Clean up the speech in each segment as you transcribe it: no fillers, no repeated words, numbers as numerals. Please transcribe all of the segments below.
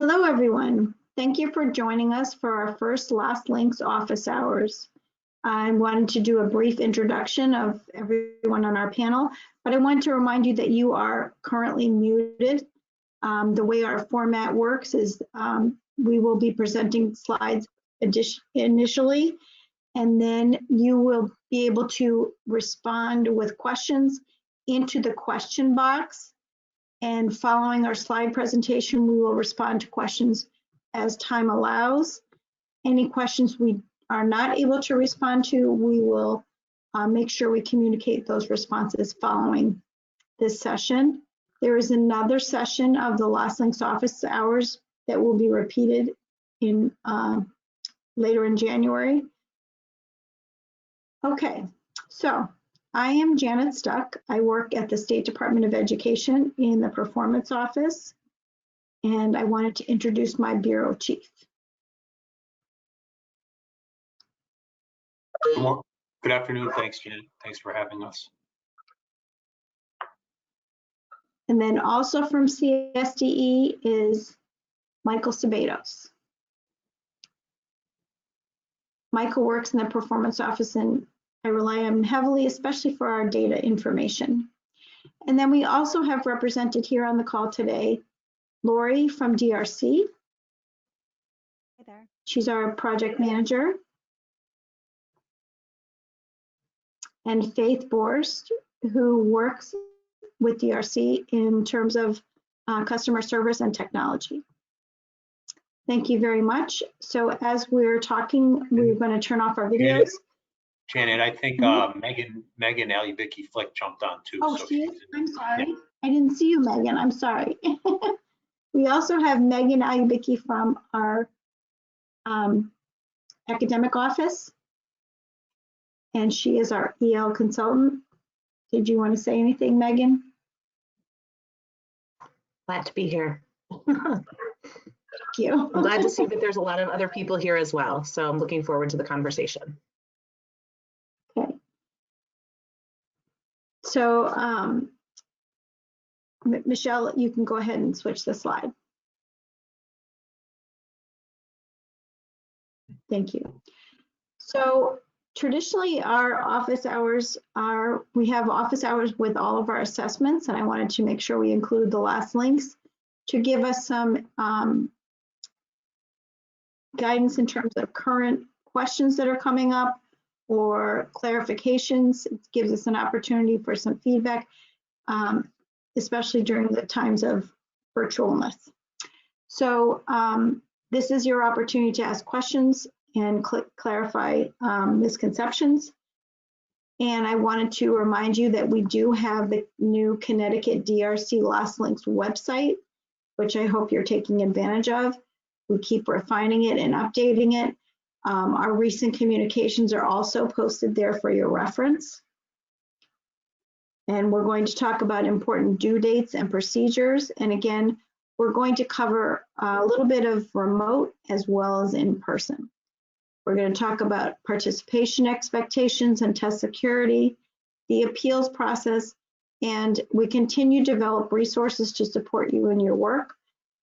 Hello, everyone. Thank you for joining us for our first LastLinks office hours. I wanted to do a brief introduction of everyone on our panel, but I want to remind you that you are currently muted. The way our format works is we will be presenting slides initially, and then you will be able to respond with questions into the question box. And following our slide presentation, we will respond to questions as time allows. Any questions we are not able to respond to, we will make sure we communicate those responses following this session. There is another session of the LastLinks office hours that will be repeated in later in January. Okay, so I am Janet Stuck. I work at the State Department of Education in the Performance Office, and I wanted to introduce my bureau chief. Good afternoon. Thanks, Janet. Thanks for having us. And then also from CSDE is Michael Sabatos. Michael works in the Performance Office, and I rely on him heavily, especially for our data information. And then we also have represented here on the call today, Lori from DRC. Hi there. She's our project manager. And Faith Borst, who works with DRC in terms of customer service and technology. Thank you very much. So as we're talking, we're going to turn off our videos. Janet, I think Megan Alibicki Flick jumped on too. Oh, so she is? I'm sorry. Yeah. I didn't see you, Megan. I'm sorry. We also have Megan Alibicki from our academic office, and she is our EL consultant. Did you want to say anything, Megan? Glad to be here. Thank you. I'm glad to see that there's a lot of other people here as well. So I'm looking forward to the conversation. Okay. So Michelle, you can go ahead and switch the slide. Thank you. So traditionally our office hours we have office hours with all of our assessments, and I wanted to make sure we include the LastLinks to give us some guidance in terms of current questions that are coming up or clarifications. It gives us an opportunity for some feedback, especially during the times of virtualness. So this is your opportunity to ask questions and clarify misconceptions. And I wanted to remind you that we do have the new Connecticut DRC LastLinks website, which I hope you're taking advantage of. We keep refining it and updating it. Our recent communications are also posted there for your reference. And we're going to talk about important due dates and procedures. And again, we're going to cover a little bit of remote as well as in person. We're going to talk about participation expectations and test security, the appeals process, and we continue to develop resources to support you in your work.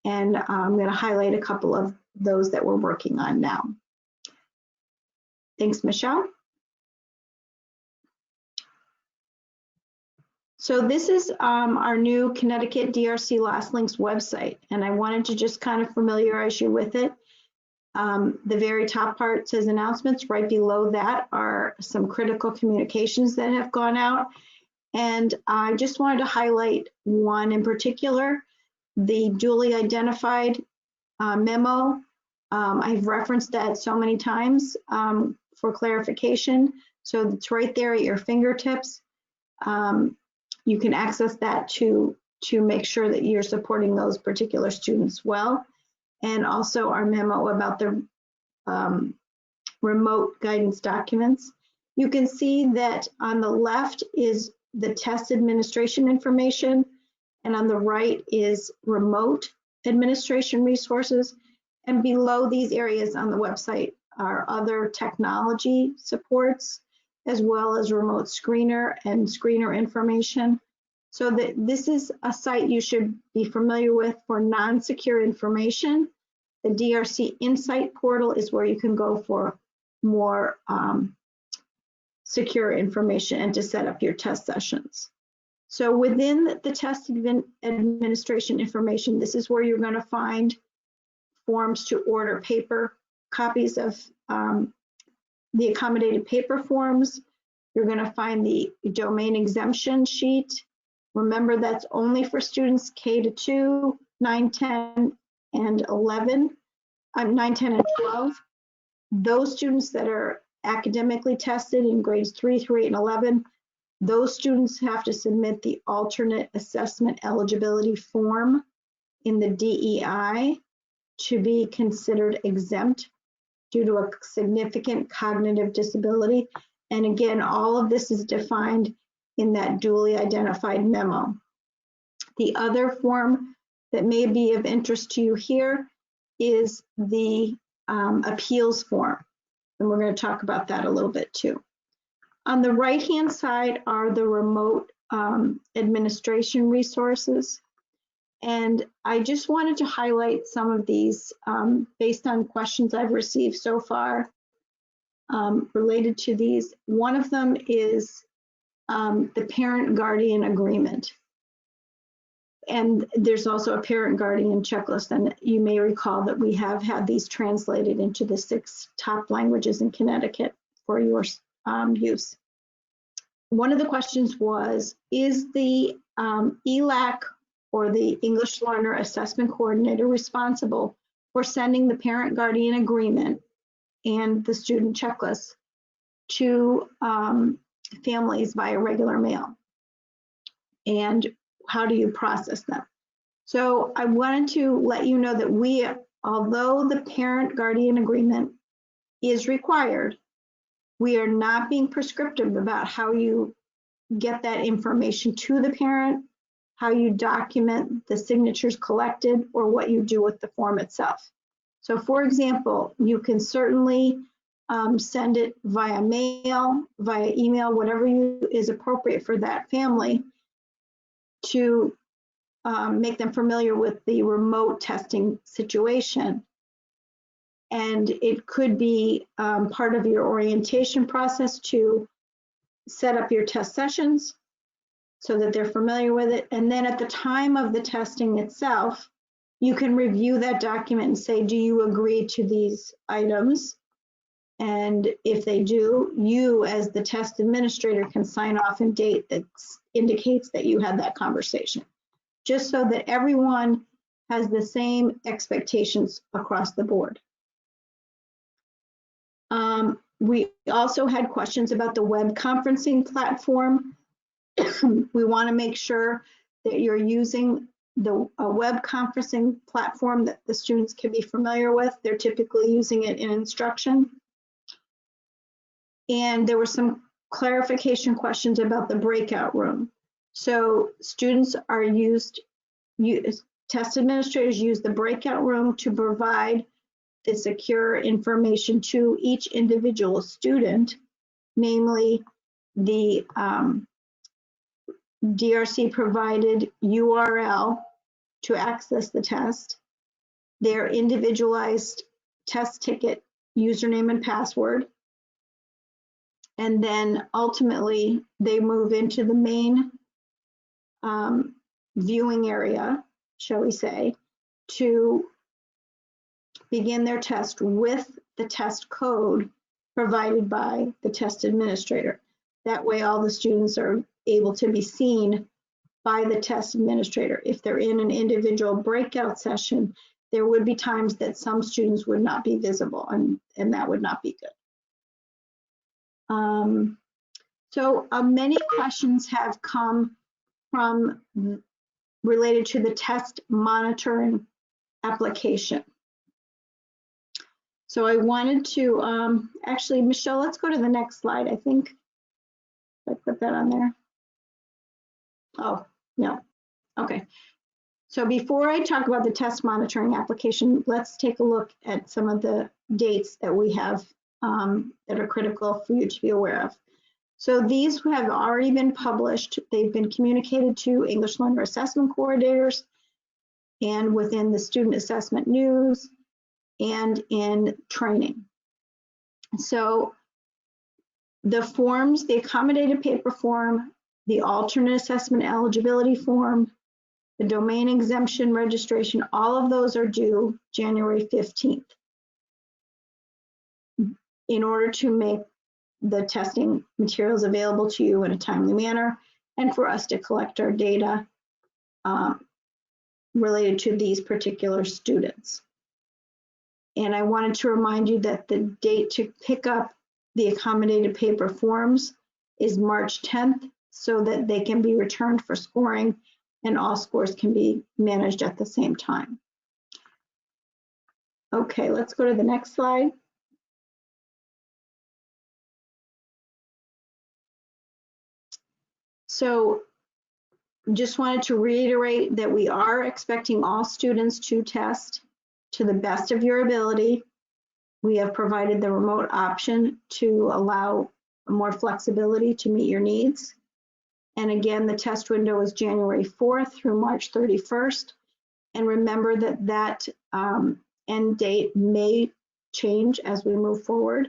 And I'm going to highlight a couple of those that we're working on now. Thanks, Michelle. So this is our new Connecticut DRC LastLinks website, and I wanted to just kind of familiarize you with it. The very top part says announcements. Right below that are some critical communications that have gone out. And I just wanted to highlight one in particular, the duly identified memo. I've referenced that so many times for clarification. So it's right there at your fingertips. You can access that to make sure that you're supporting those particular students well. And also our memo about the remote guidance documents. You can see that on the left is the test administration information, and on the right is remote administration resources. And below these areas on the website are other technology supports, as well as remote screener and screener information. So this is a site you should be familiar with for non-secure information. The DRC Insight portal is where you can go for more secure information and to set up your test sessions. So within the test administration information, this is where you're going to find forms to order paper, copies of the accommodated paper forms. You're going to find the domain exemption sheet. Remember, that's only for students K to 2, 9, 10, and 11, 9, 10, and 12. Those students that are academically tested in grades 3 through 8 and 11, those students have to submit the alternate assessment eligibility form in the DEI to be considered exempt due to a significant cognitive disability. And again, all of this is defined in that duly identified memo. The other form that may be of interest to you here is the appeals form. And we're going to talk about that a little bit too. On the right-hand side are the remote administration resources. And I just wanted to highlight some of these based on questions I've received so far related to these. One of them is the parent-guardian agreement. And there's also a parent-guardian checklist. And you may recall that we have had these translated into the 6 top languages in Connecticut for your use. One of the questions was, is the ELAC or the English Learner Assessment Coordinator responsible for sending the parent-guardian agreement and the student checklist to families via regular mail? And how do you process them? So I wanted to let you know that although the parent-guardian agreement is required, we are not being prescriptive about how you get that information to the parent, how you document the signatures collected, or what you do with the form itself. So for example, you can certainly send it via mail, via email, whatever is appropriate for that family to make them familiar with the remote testing situation. And it could be part of your orientation process to set up your test sessions so that they're familiar with it. And then at the time of the testing itself, you can review that document and say, do you agree to these items? And if they do, you as the test administrator can sign off and date that indicates that you had that conversation, just so that everyone has the same expectations across the board. We also had questions about the web conferencing platform. We want to make sure that you're using a web conferencing platform that the students can be familiar with. They're typically using it in instruction. And there were some clarification questions about the breakout room. So students are test administrators use the breakout room to provide the secure information to each individual student, namely the DRC provided URL to access the test, their individualized test ticket username and password, and then ultimately they move into the main viewing area, shall we say, to begin their test with the test code provided by the test administrator. That way all the students are able to be seen by the test administrator. If they're in an individual breakout session, there would be times that some students would not be visible, and that would not be good. So many questions have come from related to the test monitoring application. So I wanted to, actually, Michelle, let's go to the next slide. I think I put that on there. Oh, no. Okay. So before I talk about the test monitoring application, let's take a look at some of the dates that we have that are critical for you to be aware of. So these have already been published. They've been communicated to English learner assessment coordinators and within the student assessment news and in training. So the forms, the accommodated paper form, the alternate assessment eligibility form, the domain exemption registration, all of those are due January 15th in order to make the testing materials available to you in a timely manner and for us to collect our data related to these particular students. And I wanted to remind you that the date to pick up the accommodated paper forms is March 10th so that they can be returned for scoring and all scores can be managed at the same time. Okay, let's go to the next slide. So just wanted to reiterate that we are expecting all students to test to the best of your ability. We have provided the remote option to allow more flexibility to meet your needs. And again, the test window is January 4th through March 31st. And remember that that end date may change as we move forward.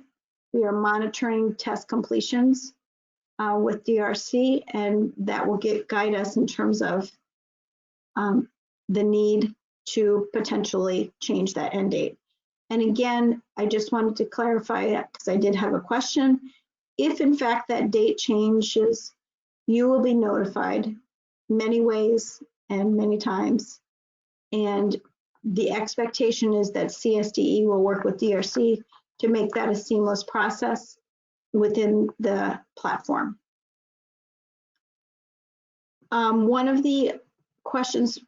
We are monitoring test completions with DRC, and that will guide us in terms of the need to potentially change that end date. And again, I just wanted to clarify that because I did have a question. If in fact that date changes, you will be notified many ways and many times. And the expectation is that CSDE will work with DRC to make that a seamless process within the platform. One of the questions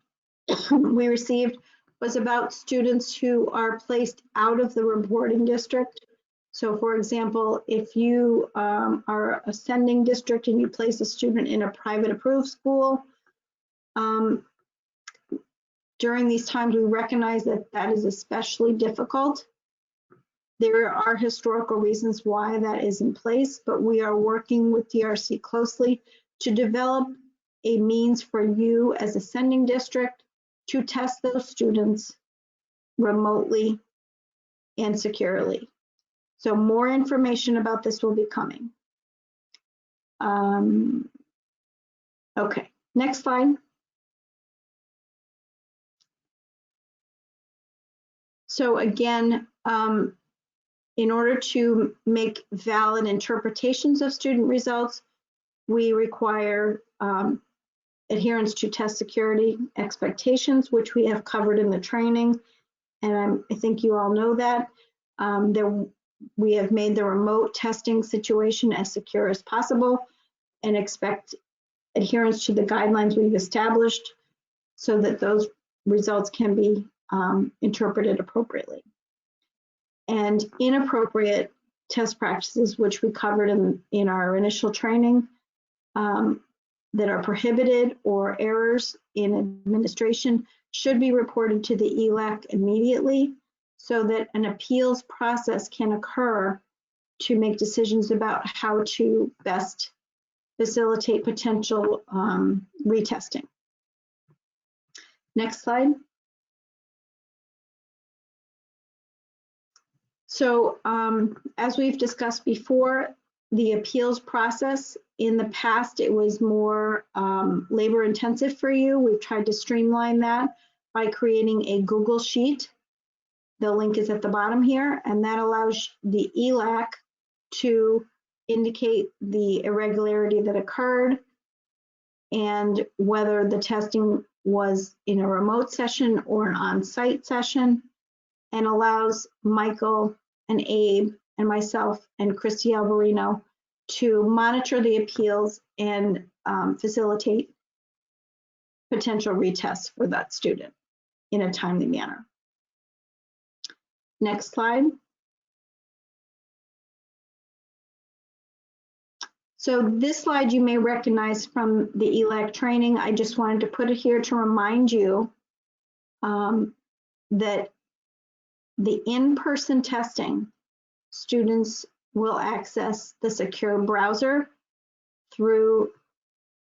we received was about students who are placed out of the reporting district. So for example, if you are a sending district and you place a student in a private approved school, during these times we recognize that that is especially difficult. There are historical reasons why that is in place, but we are working with DRC closely to develop a means for you as a sending district to test those students remotely and securely. So more information about this will be coming. Okay, next slide. So again, in order to make valid interpretations of student results, we require adherence to test security expectations, which we have covered in the training. And I think you all know that. We have made the remote testing situation as secure as possible and expect adherence to the guidelines we've established so that those results can be interpreted appropriately. And inappropriate test practices, which we covered in our initial training, that are prohibited or errors in administration should be reported to the ELAC immediately so that an appeals process can occur to make decisions about how to best facilitate potential retesting. Next slide. So as we've discussed before, the appeals process in the past, it was more labor intensive for you. We've tried to streamline that by creating a Google Sheet. The link is at the bottom here, and that allows the ELAC to indicate the irregularity that occurred and whether the testing was in a remote session or an on-site session, and allows Michael and Abe and myself and Christy Alvarino to monitor the appeals and facilitate potential retests for that student in a timely manner. Next slide. So this slide you may recognize from the ELAC training. I just wanted to put it here to remind you that the in-person testing, students will access the secure browser through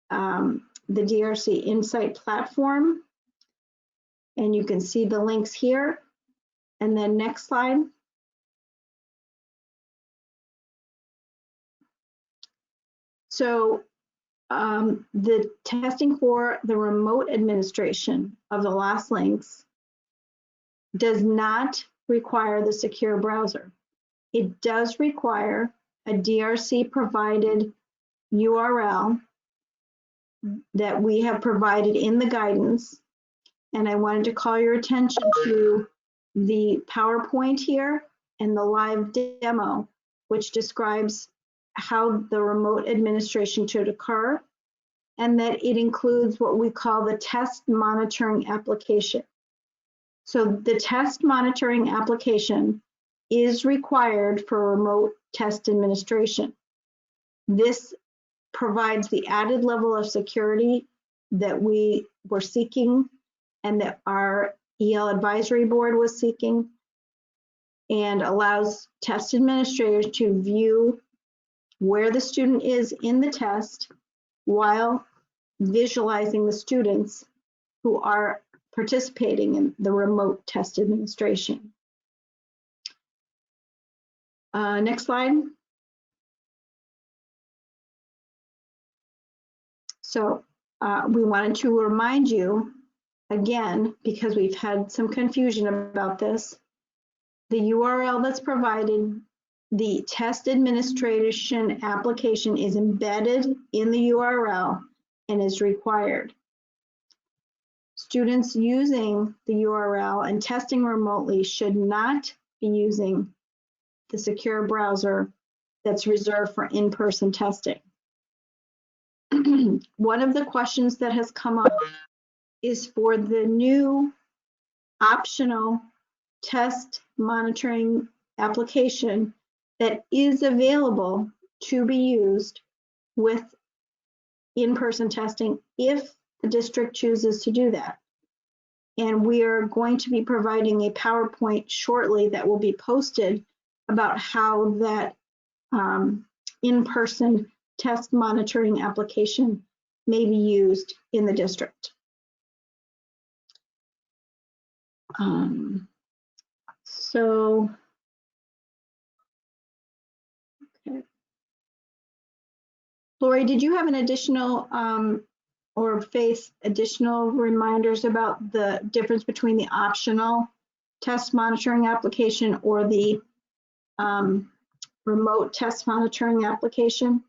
the DRC Insight platform. And you can see the links here. And then next slide. So the testing for the remote administration of the last links does not require the secure browser. It does require a DRC provided URL that we have provided in the guidance. And I wanted to call your attention to the PowerPoint here and the live demo, which describes how the remote administration should occur, and that it includes what we call the test monitoring application. So the test monitoring application is required for remote test administration. This provides the added level of security that we were seeking and that our EL advisory board was seeking, and allows test administrators to view where the student is in the test while visualizing the students who are participating in the remote test administration. Next slide. So we wanted to remind you again, because we've had some confusion about this, the URL that's provided, the test administration application is embedded in the URL and is required. Students using the URL and testing remotely should not be using the secure browser that's reserved for in-person testing. One of the questions that has come up is for the new optional test monitoring application that is available to be used with in-person testing if the district chooses to do that. And we are going to be providing a PowerPoint shortly that will be posted about how that in-person test monitoring application may be used in the district. Okay. Lori, did you have an additional or Faith, additional reminders about the difference between the optional test monitoring application or the remote test monitoring application?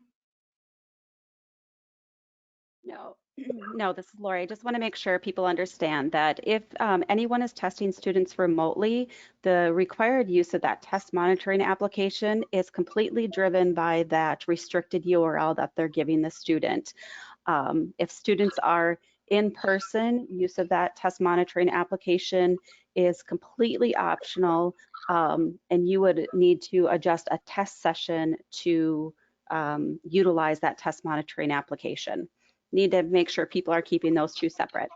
No, this is Lori. I just want to make sure people understand that if anyone is testing students remotely, the required use of that test monitoring application is completely driven by that restricted URL that they're giving the student. If students are in person, use of that test monitoring application is completely optional, and you would need to adjust a test session to utilize that test monitoring application. Need to make sure people are keeping those two separate.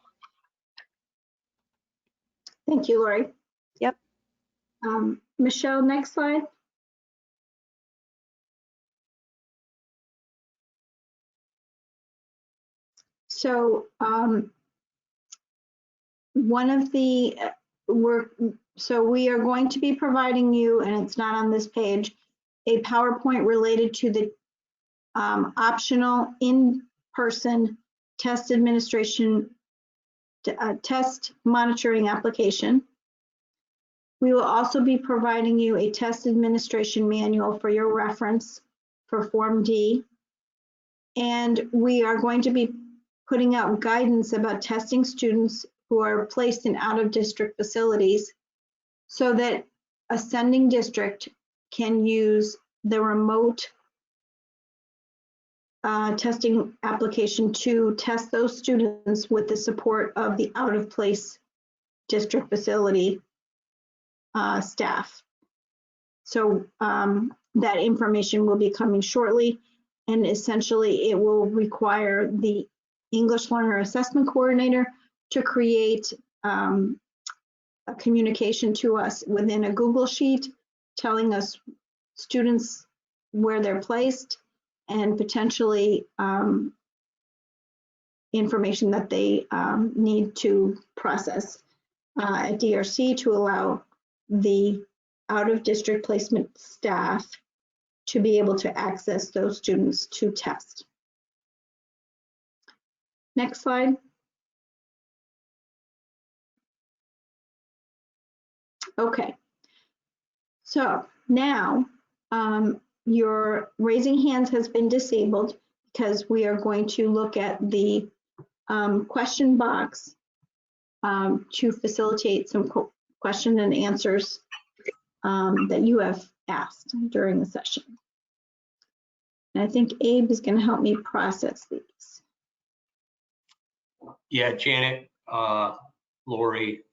Thank you, Lori. Yep. Michelle, next slide. So one of the we are going to be providing you, and it's not on this page, a PowerPoint related to the optional in-person test administration test monitoring application. We will also be providing you a test administration manual for your reference for Form D. And we are going to be putting out guidance about testing students who are placed in out-of-district facilities so that a sending district can use the remote testing application to test those students with the support of the out-of-place district facility staff. So that information will be coming shortly, and essentially it will require the English Learner Assessment Coordinator to create a communication to us within a Google Sheet telling us students where they're placed and potentially information that they need to process at DRC to allow the out-of-district placement staff to be able to access those students to test. Next slide. Okay, so now your raising hands has been disabled because we are going to look at the question box to facilitate some question and answers that you have asked during the session. And I think Abe is going to help me process these. Yeah, Janet, Lori,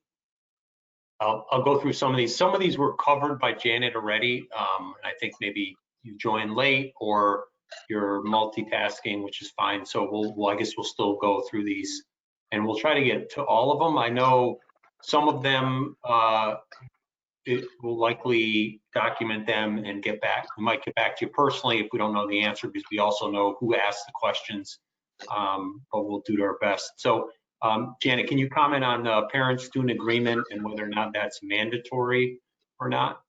I'll go through some of these. Some of these were covered by Janet already. I think maybe you joined late or you're multitasking, which is fine. So I guess we'll still go through these and we'll try to get to all of them. I know some of them, it will likely document them and get back. We might get back to you personally if we don't know the answer, because we also know who asked the questions, but we'll do our best. So Janet, can you comment on the parent-student agreement and whether or not that's mandatory or not?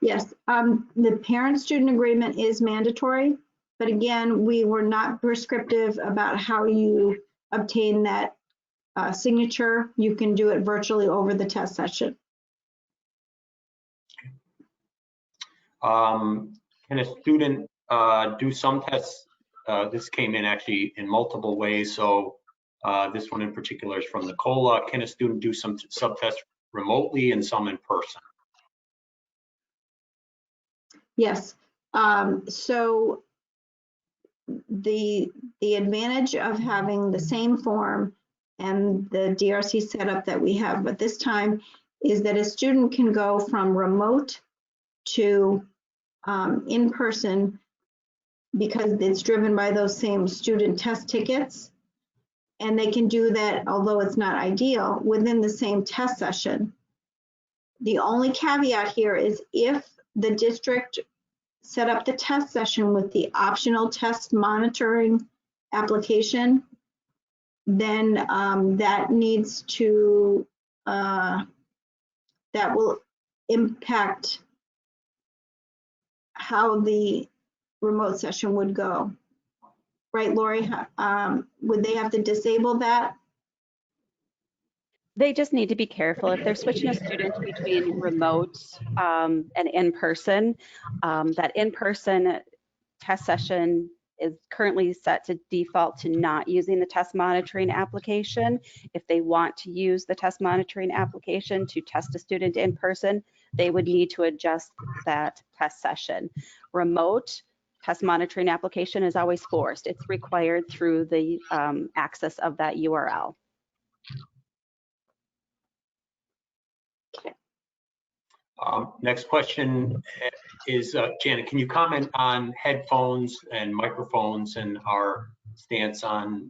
Yes, the parent-student agreement is mandatory, but again, we were not prescriptive about how you obtain that signature. You can do it virtually over the test session. Can a student do some tests? This came in actually in multiple ways. So this one in particular is from Nicola. Can a student do some sub-tests remotely and some in person? Yes. So the advantage of having the same form and the DRC setup that we have, but this time is that a student can go from remote to in person because it's driven by those same student test tickets. And they can do that, although it's not ideal, within the same test session. The only caveat here is if the district set up the test session with the optional test monitoring application, then that needs to, that will impact how the remote session would go. Right, Lori? Would they have to disable that? They just need to be careful if they're switching a student between remote and in-person. That in-person test session is currently set to default to not using the test monitoring application. If they want to use the test monitoring application to test a student in person, they would need to adjust that test session. Remote test monitoring application is always forced. It's required through the access of that URL. Next question is, Janet, can you comment on headphones and microphones and our stance on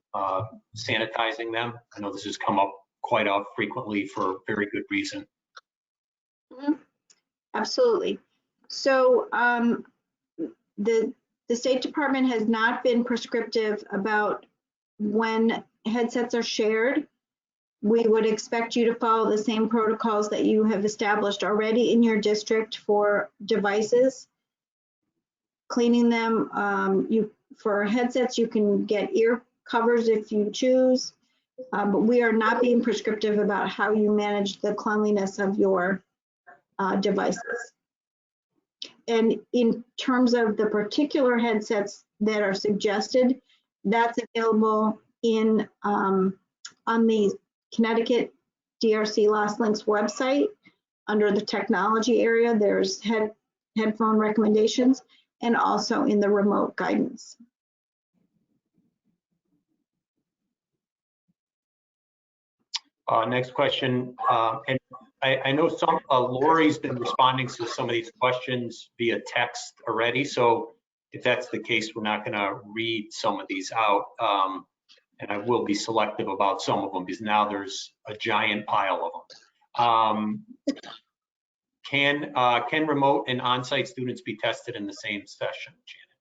sanitizing them? I know this has come up quite frequently for very good reason. Mm-hmm. Absolutely. So the State Department has not been prescriptive about when headsets are shared. We would expect you to follow the same protocols that you have established already in your district for devices. Cleaning them, for headsets, you can get ear covers if you choose, but we are not being prescriptive about how you manage the cleanliness of your devices. And in terms of the particular headsets that are suggested, that's available in on the Connecticut DRC Last Links website. Under the technology area, there's headphone recommendations, and also in the remote guidance. Next question, and I know some Lori's been responding to some of these questions via text already. So if that's the case, we're not going to read some of these out. And I will be selective about some of them because now there's a giant pile of them. Can remote and on-site students be tested in the same session, Janet?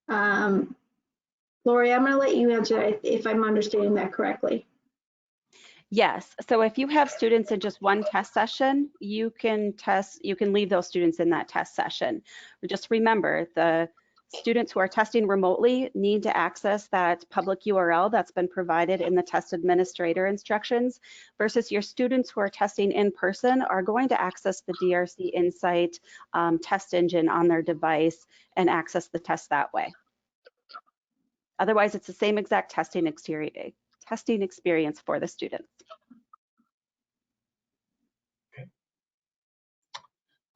Lori, I'm going to let you answer if I'm understanding that correctly. Yes, so if you have students in just one test session, you can leave those students in that test session. But just remember, the students who are testing remotely need to access that public URL that's been provided in the test administrator instructions, versus your students who are testing in person are going to access the DRC Insight test engine on their device and access the test that way. Otherwise, it's the same exact testing experience for the students.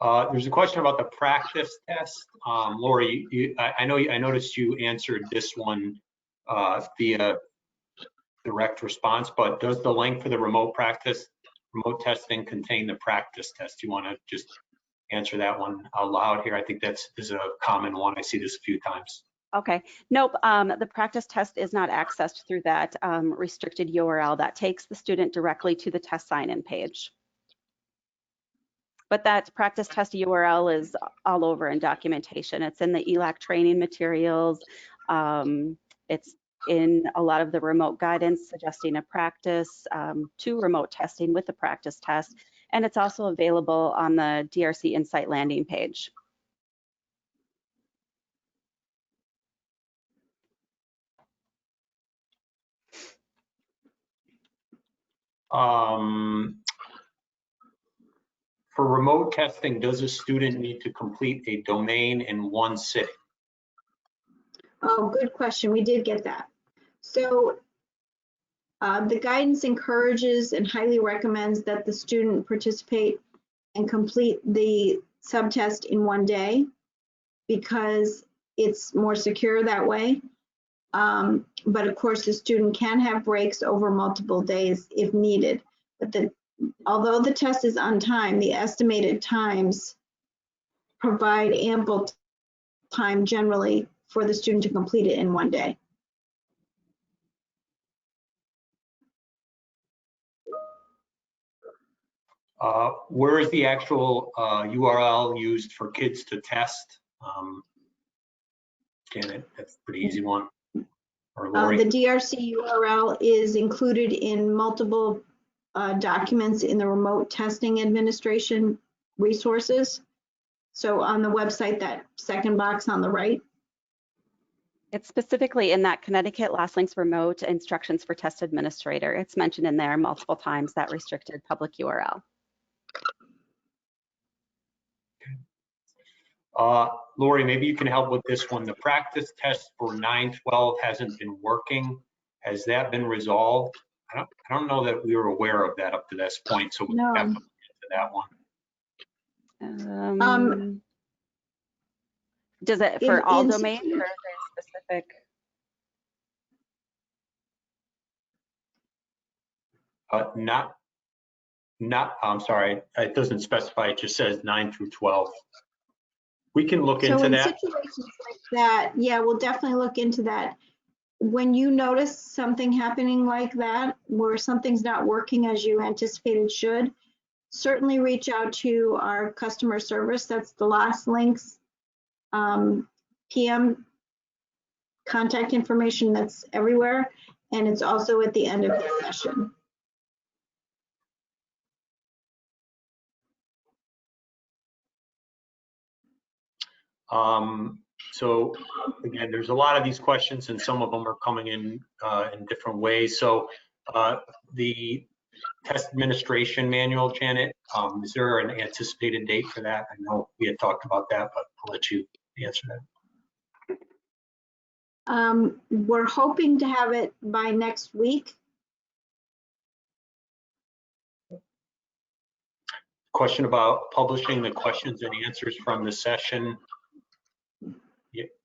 There's a question about the practice test. Lori, I noticed you answered this one via direct response, but does the link for the remote testing contain the practice test? You want to just answer that one out loud here? I think this is a common one. I see this a few times. Okay, nope, the practice test is not accessed through that restricted URL. That takes the student directly to the test sign-in page. But that practice test URL is all over in documentation. It's in the ELAC training materials. It's in a lot of the remote guidance suggesting a practice to remote testing with the practice test. And it's also available on the DRC Insight landing page. For remote testing, does a student need to complete a domain in one sitting? Oh, good question. We did get that. So the guidance encourages and highly recommends that the student participate and complete the subtest in one day because it's more secure that way. But of course, the student can have breaks over multiple days if needed. But although the test is on time, the estimated times provide ample time generally for the student to complete it in one day. Where is the actual URL used for kids to test? Janet, that's a pretty easy one. Or Lori. The DRC URL is included in multiple documents in the remote testing administration resources. So on the website, that second box on the right. It's specifically in that Connecticut Last Links remote instructions for test administrator. It's mentioned in there multiple times, that restricted public URL. Lori, maybe you can help with this one. The practice test for 9/12 hasn't been working. Has that been resolved? I don't know that we were aware of that up to this point, so we have to look into that one. Does it for all domains or is there a specific? I'm sorry, it doesn't specify, it just says 9 through 12. We can look into in that. Situations like that, yeah, we'll definitely look into that. When you notice something happening like that, where something's not working as you anticipated should, certainly reach out to our customer service. That's the Last Links PM contact information that's everywhere, and it's also at the end of the session. So again, there's a lot of these questions and some of them are coming in different ways. So the test administration manual, Janet, is there an anticipated date for that? I know we had talked about that, but I'll let you answer that. We're hoping to have it by next week. Question about publishing the questions and answers from the session.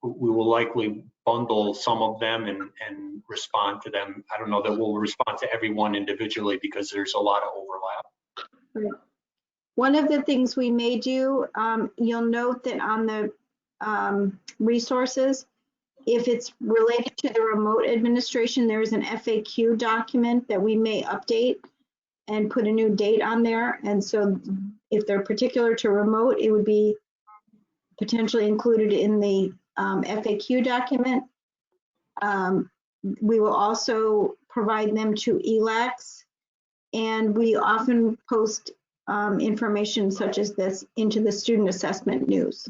We will likely bundle some of them and respond to them. I don't know that we'll respond to everyone individually because there's a lot of overlap. Right. One of the things we may do, you'll note that on the resources, if it's related to the remote administration, there is an FAQ document that we may update and put a new date on there. And so if they're particular to remote, it would be potentially included in the FAQ document. We will also provide them to ELACs, and we often post information such as this into the student assessment news.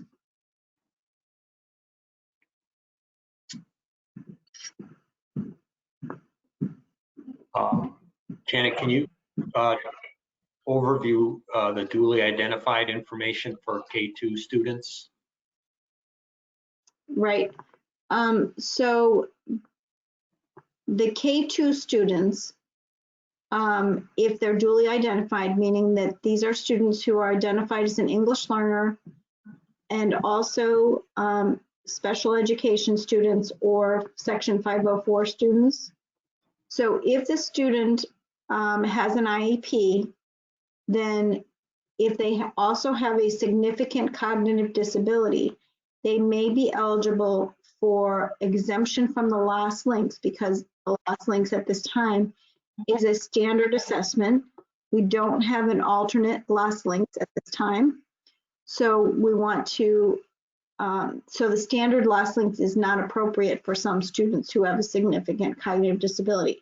Janet, can you overview the duly identified information for K2 students? Right. So the K2 students, if they're duly identified, meaning that these are students who are identified as an English learner and also special education students or Section 504 students. So if the student has an IEP, then if they also have a significant cognitive disability, they may be eligible for exemption from the lost links, because the lost links at this time is a standard assessment. We don't have an alternate lost links at this time. So we want to, so the standard lost links is not appropriate for some students who have a significant cognitive disability.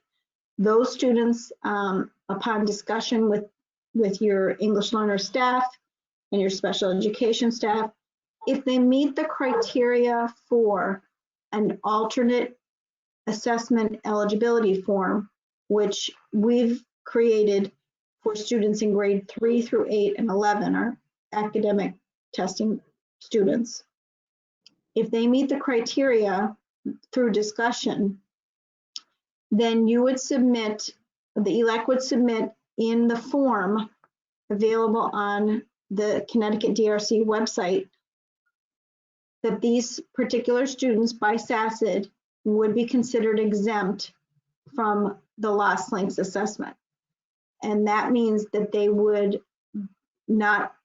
Those students, upon discussion with your English learner staff and your special education staff, if they meet the criteria for an alternate assessment eligibility form, which we've created for students in grade 3 through 8 and 11, our academic testing students. If they meet the criteria through discussion, then you would submit, the ELAC would submit in the form available on the Connecticut DRC website that these particular students by SACID would be considered exempt from the lost links assessment. And that means that they would not,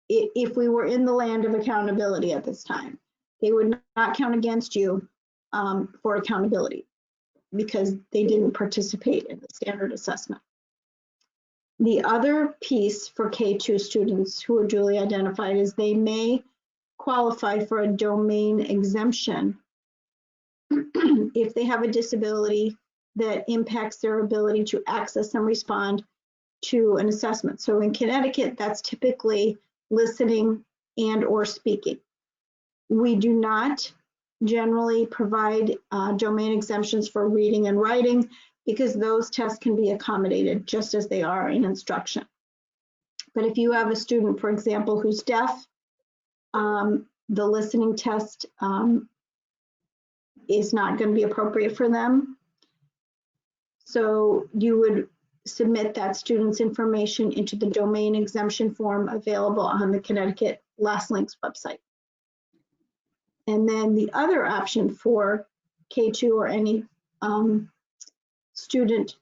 if we were in the land of accountability at this time, they would not count against you for accountability because they didn't participate in the standard assessment. The other piece for K2 students who are duly identified is they may qualify for a domain exemption if they have a disability that impacts their ability to access and respond to an assessment. So in Connecticut, that's typically listening and or speaking. We do not generally provide domain exemptions for reading and writing because those tests can be accommodated just as they are in instruction. But if you have a student, for example, who's deaf, the listening test is not going to be appropriate for them. So you would submit that student's information into the domain exemption form available on the Connecticut Lost Links website. And then the other option for K2 or any student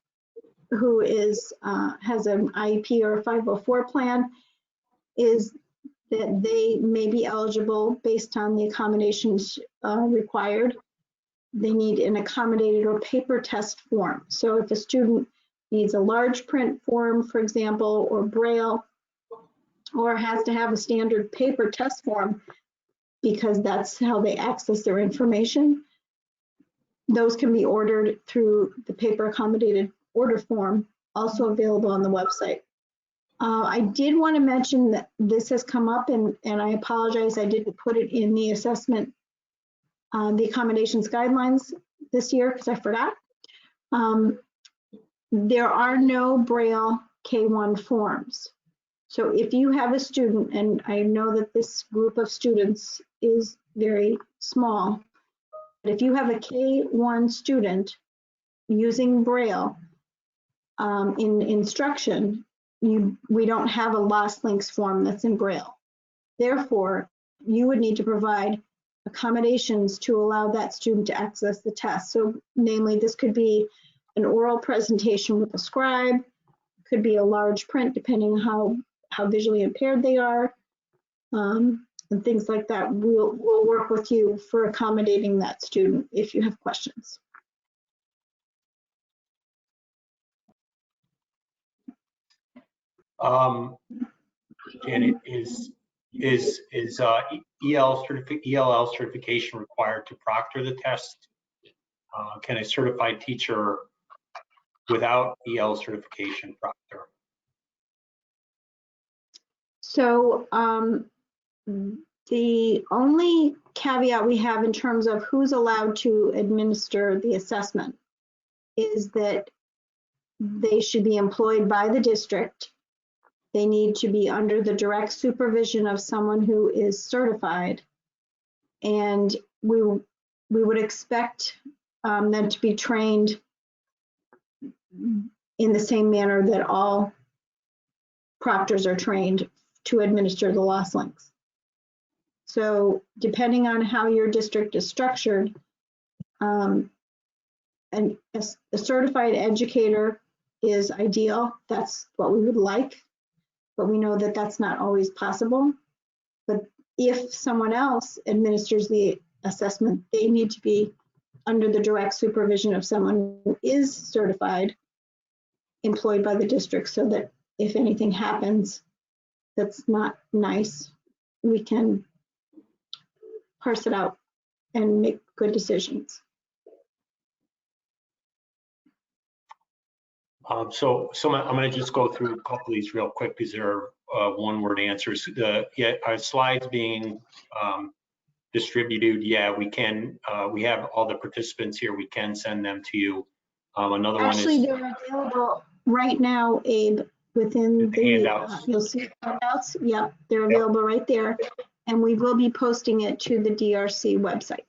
who is has an IEP or a 504 plan is that they may be eligible based on the accommodations required. They need an accommodated or paper test form. So if a student needs a large print form, for example, or Braille, or has to have a standard paper test form because that's how they access their information, those can be ordered through the paper accommodated order form, also available on the website. I did want to mention that this has come up, and I apologize, I didn't put it in the assessment, the accommodations guidelines this year because I forgot. There are no Braille K1 forms. So if you have a student, and I know that this group of students is very small, but if you have a K1 student using Braille in instruction, we don't have a lost links form that's in Braille. Therefore, you would need to provide accommodations to allow that student to access the test. So namely, this could be an oral presentation with a scribe, could be a large print depending on how visually impaired they are, and things like that. We'll work with you for accommodating that student if you have questions. Janet, is Is ELL certification required to proctor the test? Can a certified teacher without EL certification proctor? So the only caveat we have in terms of who's allowed to administer the assessment is that they should be employed by the district. They need to be under the direct supervision of someone who is certified. And we would expect them to be trained in the same manner that all proctors are trained to administer the loss links. So depending on how your district is structured, and a certified educator is ideal. That's what we would like, but we know that that's not always possible. But if someone else administers the assessment, they need to be under the direct supervision of someone who is certified, employed by the district, so that if anything happens that's not nice, we can parse it out and make good decisions. So I'm going to just go through a couple of these real quick because they're one-word answers. Our slides being distributed, yeah, we can. We have all the participants here. We can send them to you. Another Actually, one is they're available right now, Abe, within the handouts. you'll see handouts. Yep, they're available right there. And we will be posting it to the DRC website.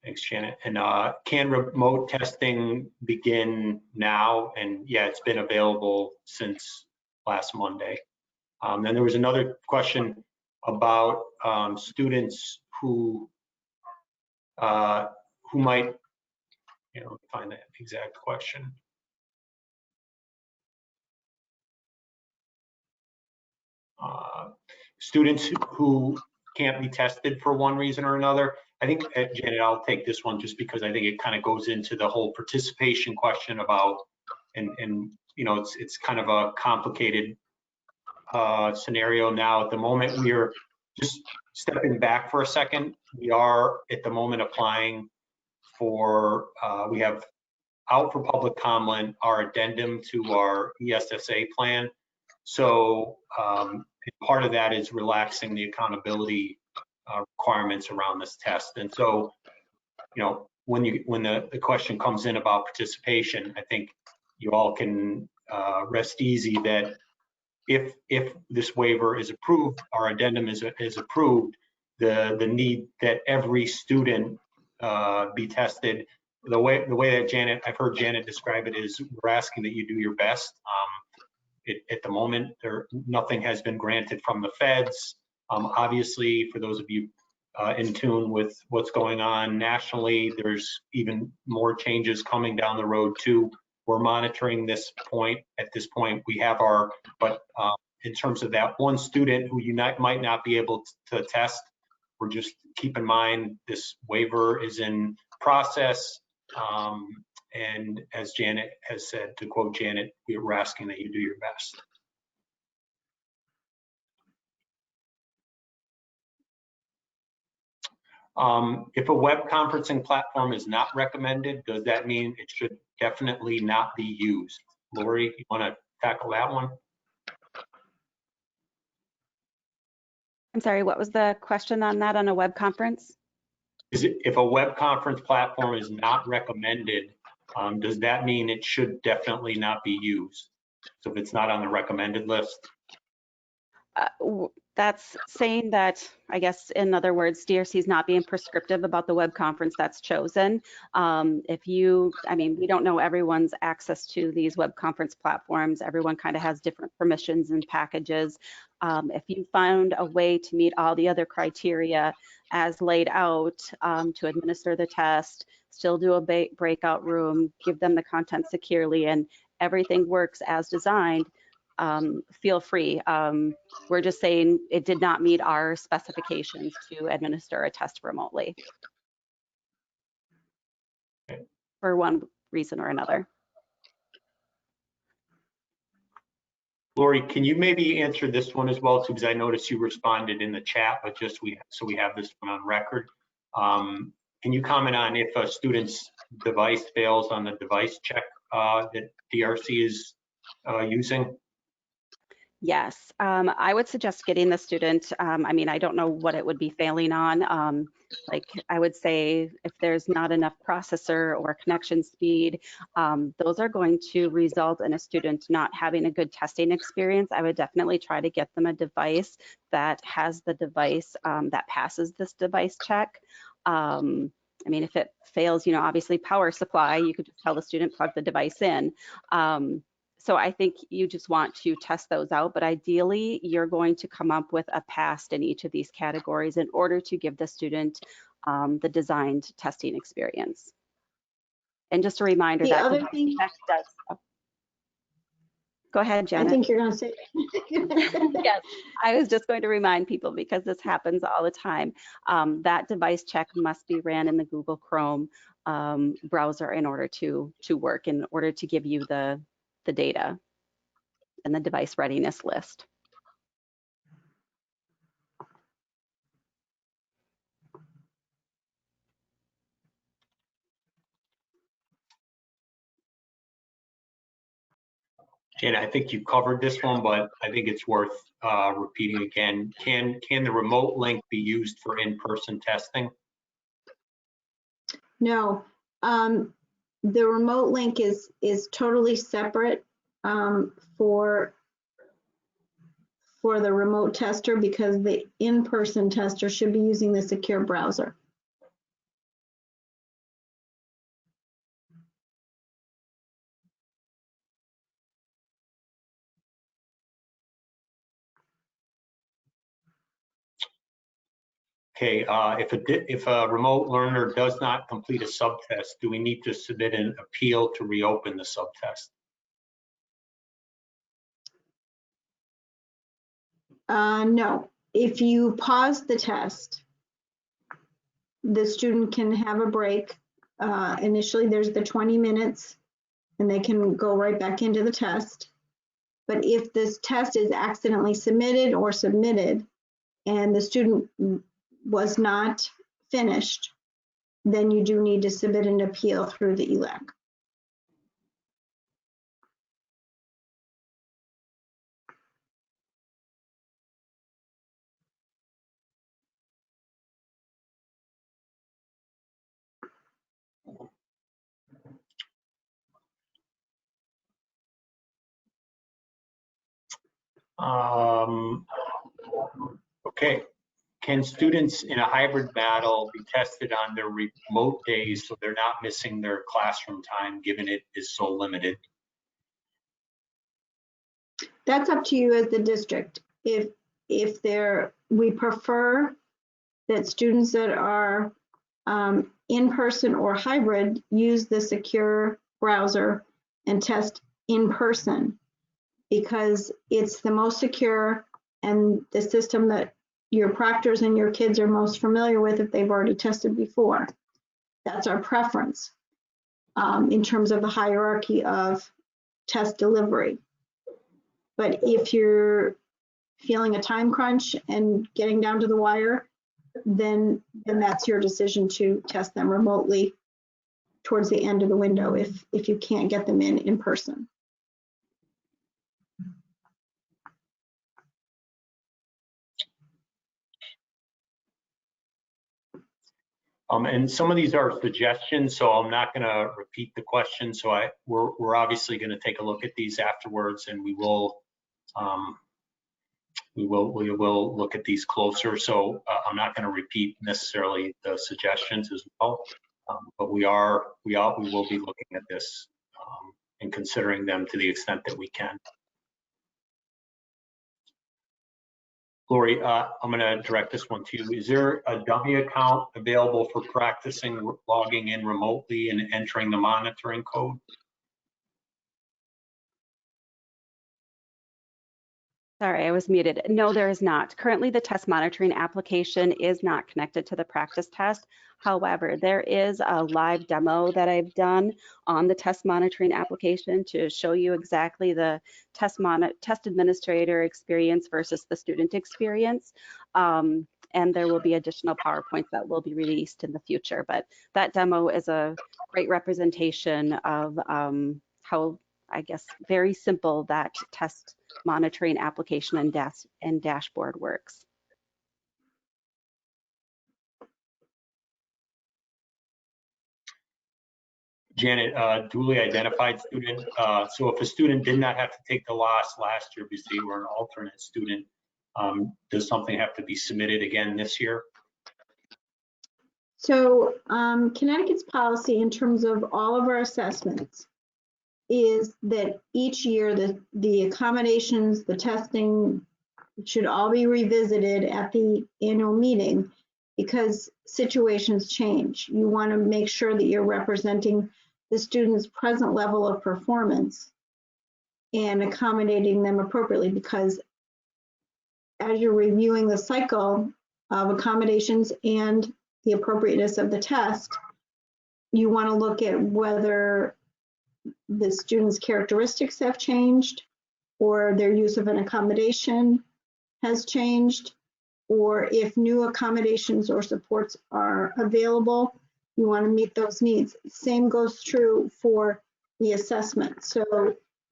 Thanks, Janet. And can remote testing begin now? And yeah, it's been available since last Monday. Then there was another question about students who might, find that exact question. Students who can't be tested for one reason or another. I think, Janet, I'll take this one just because I think it kind of goes into the whole participation question about, and it's kind of a complicated scenario now. At the moment, we are just stepping back for a second. We are at the moment applying for, we have out for public comment our addendum to our ESSA plan. So part of that is relaxing the accountability requirements around this test. And so, when the question comes in about participation, I think you all can rest easy that if this waiver is approved, our addendum is approved, the need that every student be tested. The way that I've heard Janet describe it is we're asking that you do your best. At the moment, nothing has been granted from the feds. Obviously, for those of you in tune with what's going on nationally, there's even more changes coming down the road too. We're monitoring this point. At this point, we have but in terms of that one student who you might not be able to test, we're just keep in mind this waiver is in process. And as Janet has said, to quote Janet, we're asking that you do your best. If a web conferencing platform is not recommended, does that mean it should definitely not be used? Lori, you want to tackle that one? I'm sorry, what was the question on that on a web conference? If a web conference platform is not recommended, does that mean it should definitely not be used? So if it's not on the recommended list? That's saying that, I guess, in other words, DRC is not being prescriptive about the web conference that's chosen. We don't know everyone's access to these web conference platforms. Everyone kind of has different permissions and packages. If you found a way to meet all the other criteria as laid out to administer the test, still do a breakout room, give them the content securely, and everything works as designed, feel free. We're just saying it did not meet our specifications to administer a test remotely for one reason or another. Lori, can you maybe answer this one as well, too, because I noticed you responded in the chat, but just so we have this one on record. Can you comment on if a student's device fails on the device check that DRC is using? Yes, I would suggest getting the student, I mean, I don't know what it would be failing on. Like I would say if there's not enough processor or connection speed, those are going to result in a student not having a good testing experience. I would definitely try to get them a device that has the device that passes this device check. I mean, if it fails, obviously power supply, you could just tell the student plug the device in. So I think you just want to test those out, but ideally you're going to come up with a pass in each of these categories in order to give the student the designed testing experience. And just a reminder that other thing, go ahead, Janet. I think you're going to say. Yes, I was just going to remind people because this happens all the time. That device check must be ran in the Google Chrome browser in order to work, in order to give you the data and the device readiness list. Janet, I think you covered this one, but I think it's worth repeating again. Can the remote link be used for in-person testing? No, the remote link is totally separate for the remote tester, because the in-person tester should be using the secure browser. Okay, if a remote learner does not complete a subtest, do we need to submit an appeal to reopen the subtest? No, if you pause the test, the student can have a break. Initially, there's the 20 minutes, and they can go right back into the test. But if this test is accidentally submitted and the student was not finished, then you do need to submit an appeal through the ELAC. Okay. Can students in a hybrid battle be tested on their remote days so they're not missing their classroom time, given it is so limited? That's up to you as the district. We prefer that students that are in person or hybrid use the secure browser and test in person, because it's the most secure and the system that your proctors and your kids are most familiar with if they've already tested before. That's our preference in terms of the hierarchy of test delivery. But if you're feeling a time crunch and getting down to the wire, then that's your decision to test them remotely towards the end of the window if you can't get them in person. And some of these are suggestions, so I'm not going to repeat the question. So we're obviously going to take a look at these afterwards, and we will look at these closer. So I'm not going to repeat necessarily the suggestions as well, but we will be looking at this and considering them to the extent that we can. Lori, I'm going to direct this one to you. Is there a dummy account available for practicing logging in remotely and entering the monitoring code? Sorry, I was muted. No, there is not. Currently, the test monitoring application is not connected to the practice test. However, there is a live demo that I've done on the test monitoring application to show you exactly the test administrator experience versus the student experience. And there will be additional PowerPoints that will be released in the future. But that demo is a great representation of how, I guess, very simple that test monitoring application and dashboard works. Janet, duly identified student. So if a student did not have to take the last year because they were an alternate student, does something have to be submitted again this year? So Connecticut's policy in terms of all of our assessments is that each year the accommodations, the testing should all be revisited at the annual meeting because situations change. You want to make sure that you're representing the student's present level of performance and accommodating them appropriately, because as you're reviewing the cycle of accommodations and the appropriateness of the test, you want to look at whether the student's characteristics have changed or their use of an accommodation has changed, or if new accommodations or supports are available, you want to meet those needs. Same goes true for the assessment. So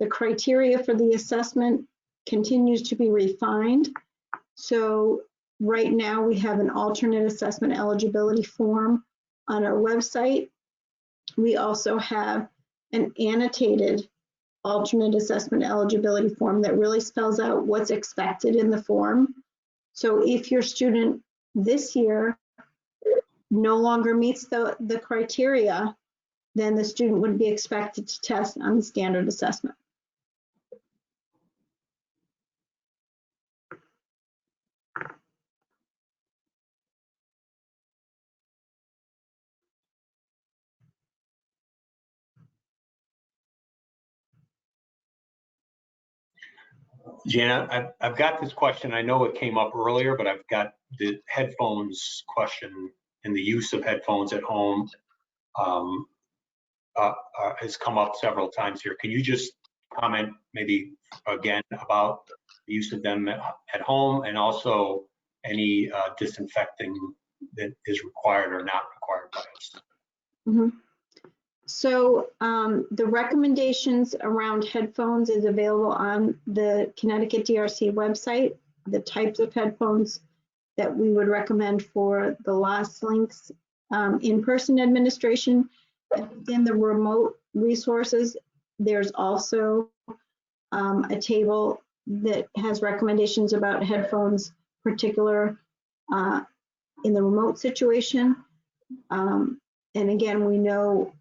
the criteria for the assessment continues to be refined. So right now we have an alternate assessment eligibility form on our website. We also have an annotated alternate assessment eligibility form that really spells out what's expected in the form. So if your student this year no longer meets the criteria, then the student would be expected to test on the standard assessment. Jana, I've got this question. I know it came up earlier, but I've got the headphones question and the use of headphones at home has come up several times here. Can you just comment maybe again about the use of them at home and also any disinfecting that is required or not required by us? Mm-hmm. So the recommendations around headphones is available on the Connecticut DRC website, the types of headphones that we would recommend for the last links in-person administration. In the remote resources, there's also a table that has recommendations about headphones, particular in the remote situation. And again, we know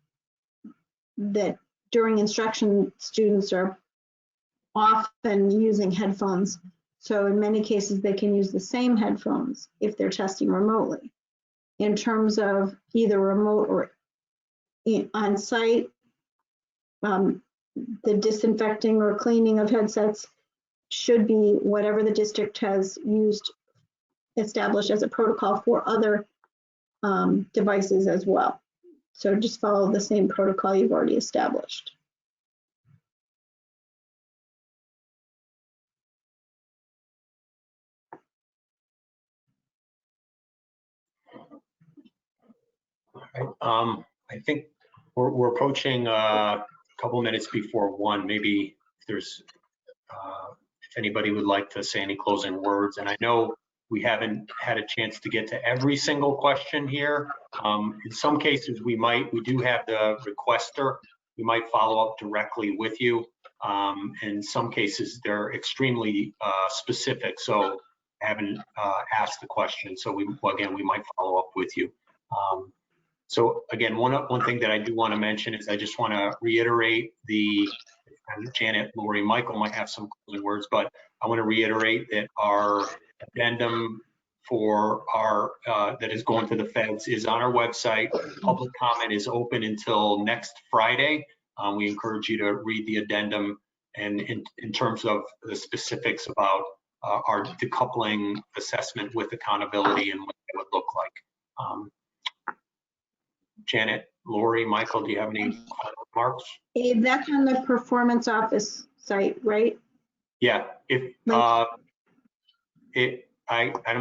that during instruction, students are often using headphones. So in many cases, they can use the same headphones if they're testing remotely. In terms of either remote or on site, the disinfecting or cleaning of headsets should be whatever the district has established as a protocol for other devices as well. So just follow the same protocol you've already established. I think we're approaching a couple minutes before 1. Maybe if there's, if anybody would like to say any closing words. And I know we haven't had a chance to get to every single question here. In some cases, we do have the requester. We might follow up directly with you. In some cases, they're extremely specific. So I haven't asked the question. So we might follow up with you. So again, one thing that I do want to mention is I just want to reiterate Janet, Lori, Michael might have some closing words, but I want to reiterate that our addendum for our that is going to the feds is on our website. Public comment is open until next Friday. We encourage you to read the addendum and in terms of the specifics about our decoupling assessment with accountability and what it would look like. Janet, Lori, Michael, do you have any final remarks? Abe, that's on the Performance Office site, right? Yeah, if I'm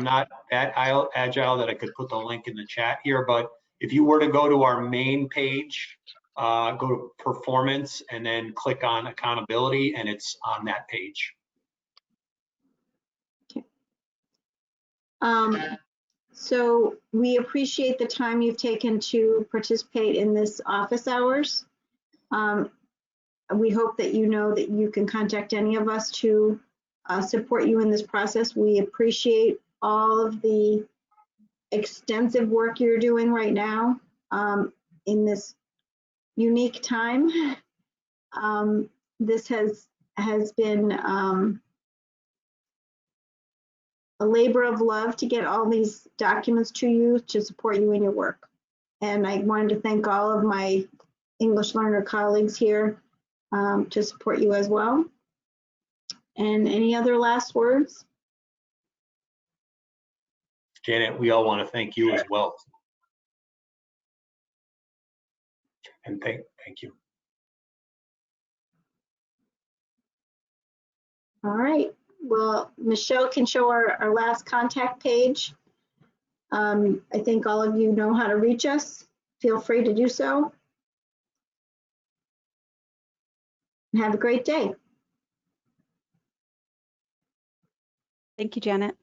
not that agile that I could put the link in the chat here, but if you were to go to our main page, go to performance and then click on accountability, and it's on that page. So we appreciate the time you've taken to participate in this office hours. We hope that you know that you can contact any of us to support you in this process. We appreciate all of the extensive work you're doing right now in this unique time. This has been a labor of love to get all these documents to you to support you in your work. And I wanted to thank all of my English learner colleagues here to support you as well. And any other last words? Janet, we all want to thank you as well. And thank you. All right. Well, Michelle can show our last contact page. I think all of you know how to reach us. Feel free to do so. And have a great day. Thank you, Janet.